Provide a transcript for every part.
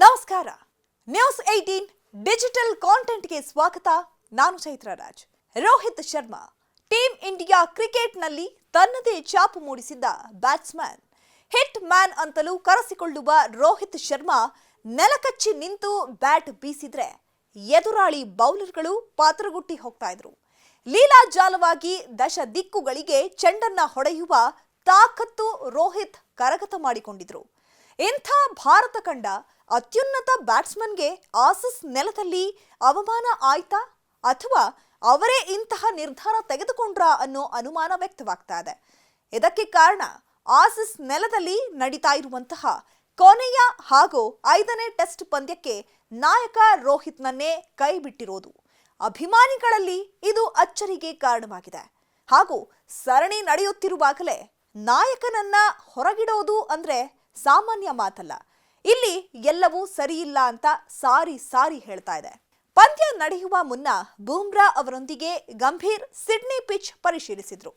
ನಮಸ್ಕಾರ. News 18 digital ಕಾಂಟೆಂಟ್ಗೆ ಸ್ವಾಗತ. ನಾನು ಚೈತ್ರ ರಾಜ್. ರೋಹಿತ್ ಶರ್ಮಾ ಟೀಮ್ ಇಂಡಿಯಾ ಕ್ರಿಕೆಟ್ನಲ್ಲಿ ತನ್ನದೇ ಛಾಪು ಮೂಡಿಸಿದ್ದ ಬ್ಯಾಟ್ಸ್ಮನ್. ಹಿಟ್ ಮ್ಯಾನ್ ಅಂತಲೂ ಕರೆಸಿಕೊಳ್ಳುವ ರೋಹಿತ್ ಶರ್ಮಾ ನೆಲಕಚ್ಚಿ ನಿಂತು ಬ್ಯಾಟ್ ಬೀಸಿದ್ರೆ ಎದುರಾಳಿ ಬೌಲರ್ಗಳು ಪಾತ್ರಗುಟ್ಟಿ ಹೋಗ್ತಾ ಇದ್ರು. ಲೀಲಾಜಾಲವಾಗಿ ದಶ ದಿಕ್ಕುಗಳಿಗೆ ಚೆಂಡನ್ನ ಹೊಡೆಯುವ ತಾಕತ್ತು ರೋಹಿತ್ ಕರಗತ ಮಾಡಿಕೊಂಡಿದ್ರು. ಇಂಥ ಭಾರತ ಕಂಡ ಅತ್ಯುನ್ನತ ಬ್ಯಾಟ್ಸ್ಮನ್ಗೆ ಆಸೀಸ್ ನೆಲದಲ್ಲಿ ಅವಮಾನ ಆಯ್ತಾ ಅಥವಾ ಅವರೇ ಇಂತಹ ನಿರ್ಧಾರ ತೆಗೆದುಕೊಂಡ್ರಾ ಅನ್ನೋ ಅನುಮಾನ ವ್ಯಕ್ತವಾಗ್ತಾ ಇದೆ. ಇದಕ್ಕೆ ಕಾರಣ ಆಸೀಸ್ ನೆಲದಲ್ಲಿ ನಡೀತಾ ಇರುವಂತಹ ಕೊನೆಯ ಹಾಗೂ 5ನೇ ಟೆಸ್ಟ್ ಪಂದ್ಯಕ್ಕೆ ನಾಯಕ ರೋಹಿತ್ನನ್ನೇ ಕೈ ಬಿಟ್ಟಿರೋದು. ಅಭಿಮಾನಿಗಳಲ್ಲಿ ಇದು ಅಚ್ಚರಿಗೆ ಕಾರಣವಾಗಿದೆ. ಹಾಗೂ ಸರಣಿ ನಡೆಯುತ್ತಿರುವಾಗಲೇ ನಾಯಕನನ್ನ ಹೊರಗಿಡೋದು ಅಂದ್ರೆ ಸಾಮಾನ್ಯ ಮಾತಲ್ಲ. ಇಲ್ಲಿ ಎಲ್ಲವೂ ಸರಿಯಿಲ್ಲ ಅಂತ ಸಾರಿ ಹೇಳ್ತಾ ಇದೆ. ಪಂದ್ಯ ನಡೆಯುವ ಮುನ್ನ ಬೂಮ್ರಾ ಅವರೊಂದಿಗೆ ಗಂಭೀರ್ ಸಿಡ್ನಿ ಪಿಚ್ ಪರಿಶೀಲಿಸಿದ್ರು.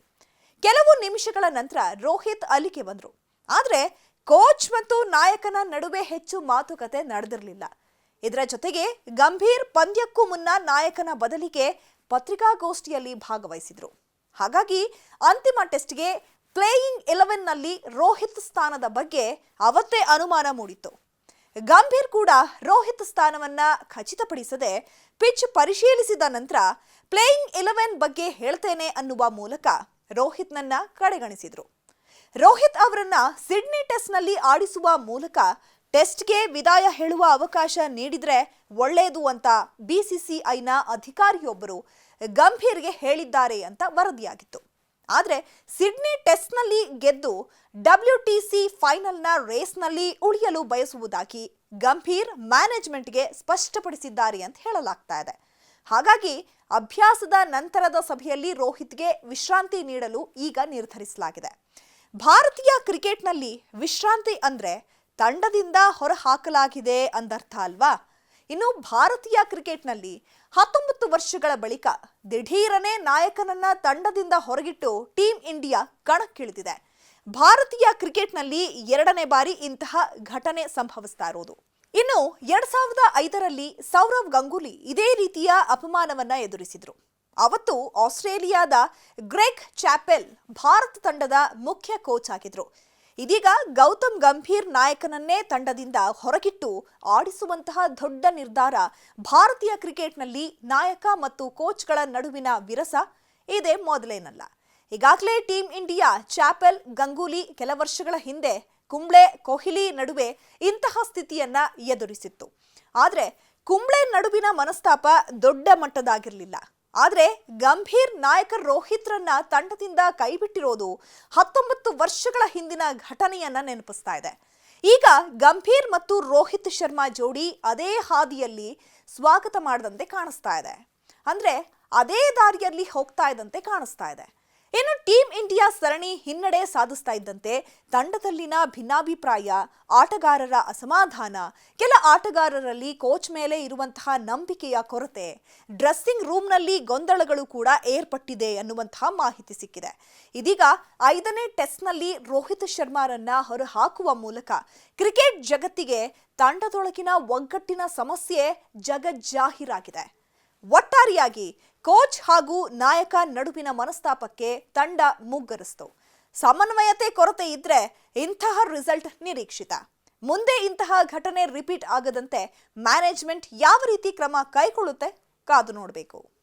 ಕೆಲವು ನಿಮಿಷಗಳ ನಂತರ ರೋಹಿತ್ ಅಲ್ಲಿಗೆ ಬಂದ್ರು. ಆದ್ರೆ ಕೋಚ್ ಮತ್ತು ನಾಯಕನ ನಡುವೆ ಹೆಚ್ಚು ಮಾತುಕತೆ ನಡೆದಿರಲಿಲ್ಲ. ಇದರ ಜೊತೆಗೆ ಗಂಭೀರ್ ಪಂದ್ಯಕ್ಕೂ ಮುನ್ನ ನಾಯಕನ ಬದಲಿಗೆ ಪತ್ರಿಕಾಗೋಷ್ಠಿಯಲ್ಲಿ ಭಾಗವಹಿಸಿದ್ರು. ಹಾಗಾಗಿ ಅಂತಿಮ ಟೆಸ್ಟ್ಗೆ ಪ್ಲೇಯಿಂಗ್ 11ನಲ್ಲಿ ರೋಹಿತ್ ಸ್ಥಾನದ ಬಗ್ಗೆ ಅವತ್ತೇ ಅನುಮಾನ ಮೂಡಿತ್ತು. ಗಂಭೀರ್ ಕೂಡ ರೋಹಿತ್ ಸ್ಥಾನವನ್ನ ಖಚಿತಪಡಿಸದೆ ಪಿಚ್ ಪರಿಶೀಲಿಸಿದ ನಂತರ ಪ್ಲೇಯಿಂಗ್ 11 ಬಗ್ಗೆ ಹೇಳ್ತೇನೆ ಅನ್ನುವ ಮೂಲಕ ರೋಹಿತ್ನನ್ನ ಕಡೆಗಣಿಸಿದ್ರು. ರೋಹಿತ್ ಅವರನ್ನ ಸಿಡ್ನಿ ಟೆಸ್ಟ್ನಲ್ಲಿ ಆಡಿಸುವ ಮೂಲಕ ಟೆಸ್ಟ್ಗೆ ವಿದಾಯ ಹೇಳುವ ಅವಕಾಶ ನೀಡಿದ್ರೆ ಒಳ್ಳೆಯದು ಅಂತ ಬಿಸಿಸಿಐನ ಅಧಿಕಾರಿಯೊಬ್ಬರು ಗಂಭೀರ್ಗೆ ಹೇಳಿದ್ದಾರೆ ಅಂತ ವರದಿಯಾಗಿತ್ತು. ಆದರೆ ಸಿಡ್ನಿ ಟೆಸ್ಟ್ನಲ್ಲಿ ಗೆದ್ದು WTC ಫೈನಲ್ನ ರೇಸ್ನಲ್ಲಿ ಉಳಿಯಲು ಬಯಸುವುದಾಗಿ ಗಂಭೀರ್ ಮ್ಯಾನೇಜ್ಮೆಂಟ್ಗೆ ಸ್ಪಷ್ಟಪಡಿಸಿದ್ದಾರೆ ಅಂತ ಹೇಳಲಾಗ್ತಾ ಇದೆ. ಹಾಗಾಗಿ ಅಭ್ಯಾಸದ ನಂತರದ ಸಭೆಯಲ್ಲಿ ರೋಹಿತ್ಗೆ ವಿಶ್ರಾಂತಿ ನೀಡಲು ಈಗ ನಿರ್ಧರಿಸಲಾಗಿದೆ. ಭಾರತೀಯ ಕ್ರಿಕೆಟ್ನಲ್ಲಿ ವಿಶ್ರಾಂತಿ ಅಂದ್ರೆ ತಂಡದಿಂದ ಹೊರಹಾಕಲಾಗಿದೆ ಅಂದರ್ಥ ಅಲ್ವಾ? ಇನ್ನು ಭಾರತೀಯ ಕ್ರಿಕೆಟ್ನಲ್ಲಿ 19 ವರ್ಷಗಳ ಬಳಿಕ ದಿಢೀರನೆ ನಾಯಕನನ್ನ ತಂಡದಿಂದ ಹೊರಗಿಟ್ಟು ಟೀಮ್ ಇಂಡಿಯಾ ಕಣಕ್ಕಿಳಿದಿದೆ. ಭಾರತೀಯ ಕ್ರಿಕೆಟ್ನಲ್ಲಿ 2ನೇ ಬಾರಿ ಇಂತಹ ಘಟನೆ ಸಂಭವಿಸ್ತಾ ಇರೋದು. ಇನ್ನು 2005ರಲ್ಲಿ ಸೌರವ್ ಗಂಗೂಲಿ ಇದೇ ರೀತಿಯ ಅಪಮಾನವನ್ನ ಎದುರಿಸಿದ್ರು. ಅವತ್ತು ಆಸ್ಟ್ರೇಲಿಯಾದ ಗ್ರೆಗ್ ಚಾಪೆಲ್ ಭಾರತ ತಂಡದ ಮುಖ್ಯ ಕೋಚ್ ಆಗಿದ್ರು. ಇದೀಗ ಗೌತಮ್ ಗಂಭೀರ್ ನಾಯಕನನ್ನೇ ತಂಡದಿಂದ ಹೊರಗಿಟ್ಟು ಆಡಿಸುವಂತಹ ದೊಡ್ಡ ನಿರ್ಧಾರ ಭಾರತೀಯ ಕ್ರಿಕೆಟ್ನಲ್ಲಿ ನಾಯಕ ಮತ್ತು ಕೋಚ್ಗಳ ನಡುವಿನ ವಿರಸ ಇದೇ ಮೊದಲೇನಲ್ಲ. ಈಗಾಗಲೇ ಟೀಮ್ ಇಂಡಿಯಾ ಚಾಪೆಲ್ ಗಂಗೂಲಿ ಕೆಲ ವರ್ಷಗಳ ಹಿಂದೆ ಕುಂಬ್ಳೆ ಕೊಹ್ಲಿ ನಡುವೆ ಇಂತಹ ಸ್ಥಿತಿಯನ್ನ ಎದುರಿಸಿತ್ತು. ಆದ್ರೆ ಕುಂಬ್ಳೆ ನಡುವಿನ ಮನಸ್ತಾಪ ದೊಡ್ಡ ಮಟ್ಟದಾಗಿರಲಿಲ್ಲ. ಆದ್ರೆ ಗಂಭೀರ್ ನಾಯಕ ರೋಹಿತ್ರನ್ನ ತಂಡದಿಂದ ಕೈಬಿಟ್ಟಿರೋದು 19 ವರ್ಷಗಳ ಹಿಂದಿನ ಘಟನೆಯನ್ನ ನೆನಪಿಸ್ತಾ ಇದೆ. ಈಗ ಗಂಭೀರ್ ಮತ್ತು ರೋಹಿತ್ ಶರ್ಮಾ ಜೋಡಿ ಅದೇ ಹಾದಿಯಲ್ಲಿ ಸ್ವಾಗತ ಮಾಡದಂತೆ ಕಾಣಿಸ್ತಾ ಇದೆ. ಅಂದ್ರೆ ಅದೇ ದಾರಿಯಲ್ಲಿ ಹೋಗ್ತಾ ಇದ್ದಂತೆ ಕಾಣಿಸ್ತಾ ಇದೆ. ಇನ್ನು ಟೀಮ್ ಇಂಡಿಯಾ ಸರಣಿ ಹಿನ್ನಡೆ ಸಾಧಿಸ್ತಾ ಇದ್ದಂತೆ ತಂಡದಲ್ಲಿನ ಭಿನ್ನಾಭಿಪ್ರಾಯ, ಆಟಗಾರರ ಅಸಮಾಧಾನ, ಕೆಲ ಆಟಗಾರರಲ್ಲಿ ಕೋಚ್ ಮೇಲೆ ಇರುವಂತಹ ನಂಬಿಕೆಯ ಕೊರತೆ, ಡ್ರೆಸ್ಸಿಂಗ್ ರೂಮ್ನಲ್ಲಿ ಗೊಂದಲಗಳು ಕೂಡ ಏರ್ಪಟ್ಟಿದೆ ಅನ್ನುವಂತಹ ಮಾಹಿತಿ ಸಿಕ್ಕಿದೆ. ಇದೀಗ 5ನೇ ಟೆಸ್ಟ್ನಲ್ಲಿ ರೋಹಿತ್ ಶರ್ಮಾರನ್ನ ಹೊರಹಾಕುವ ಮೂಲಕ ಕ್ರಿಕೆಟ್ ಜಗತ್ತಿಗೆ ತಂಡದೊಳಗಿನ ಒಗ್ಗಟ್ಟಿನ ಸಮಸ್ಯೆ ಜಗಜ್ಜಾಹೀರಾಗಿದೆ. ಒಟ್ಟಾರೆಯಾಗಿ ಕೋಚ್ ಹಾಗೂ ನಾಯಕ ನಡುವಿನ ಮನಸ್ತಾಪಕ್ಕೆ ತಂಡ ಮುಗ್ಗರಿಸಿತು. ಸಮನ್ವಯತೆ ಕೊರತೆ ಇದ್ರೆ ಇಂತಹ ರಿಸಲ್ಟ್ ನಿರೀಕ್ಷಿತ. ಮುಂದೆ ಇಂತಹ ಘಟನೆ ರಿಪೀಟ್ ಆಗದಂತೆ ಮ್ಯಾನೇಜ್ಮೆಂಟ್ ಯಾವ ರೀತಿ ಕ್ರಮ ಕೈಗೊಳ್ಳುತ್ತೆ ಕಾದು ನೋಡಬೇಕು.